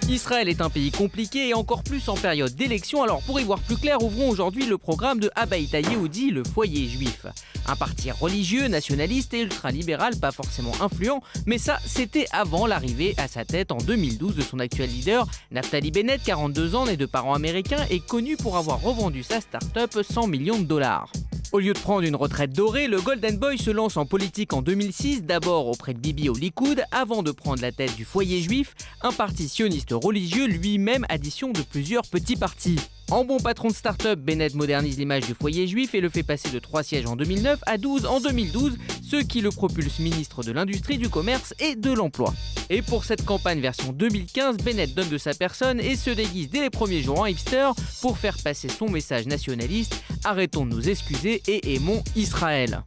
Israël est un pays compliqué et encore plus en période d'élection, alors pour y voir plus clair, ouvrons aujourd'hui le programme de Habaïta Yehudi, le foyer juif. Un parti religieux, nationaliste et ultralibéral, pas forcément influent, mais ça c'était avant l'arrivée à sa tête en 2012 de son actuel leader, Naftali Bennett, 42 ans, né de parents américains et connu pour avoir revendu sa start-up 100 millions de dollars. Au lieu de prendre une retraite dorée, le Golden Boy se lance en politique en 2006, d'abord auprès de Bibi au Likoud, avant de prendre la tête du foyer juif, un parti sioniste religieux lui-même addition de plusieurs petits partis. En bon patron de start-up, Bennett modernise l'image du foyer juif et le fait passer de 3 sièges en 2009 à 12 en 2012, ce qui le propulse ministre de l'Industrie, du Commerce et de l'Emploi. Et pour cette campagne version 2015, Bennett donne de sa personne et se déguise dès les premiers jours en hipster pour faire passer son message nationaliste « Arrêtons de nous excuser et aimons Israël ».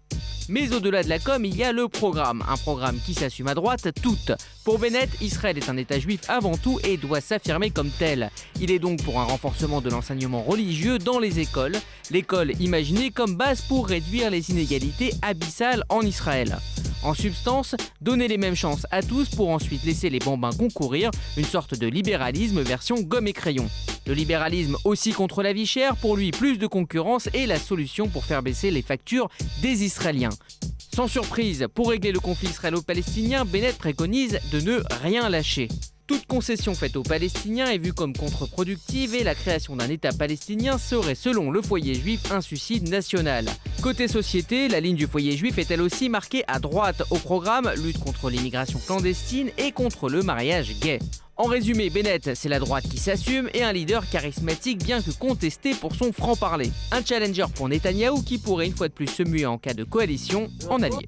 Mais au-delà de la com, il y a le programme, un programme qui s'assume à droite toute. Pour Bennett, Israël est un État juif avant tout et doit s'affirmer comme tel. Il est donc pour un renforcement de l'enseignement religieux dans les écoles, l'école imaginée comme base pour réduire les inégalités abyssales en Israël. En substance, donner les mêmes chances à tous pour ensuite laisser les bambins concourir, une sorte de libéralisme version gomme et crayon. Le libéralisme aussi contre la vie chère, pour lui plus de concurrence est la solution pour faire baisser les factures des Israéliens. Sans surprise, pour régler le conflit israélo-palestinien, Bennett préconise de ne rien lâcher. Toute concession faite aux Palestiniens est vue comme contre-productive et la création d'un État palestinien serait, selon le foyer juif, un suicide national. Côté société, la ligne du foyer juif est elle aussi marquée à droite au programme, lutte contre l'immigration clandestine et contre le mariage gay. En résumé, Bennett, c'est la droite qui s'assume et un leader charismatique bien que contesté pour son franc-parler. Un challenger pour Netanyahou qui pourrait une fois de plus se muer en cas de coalition en allié.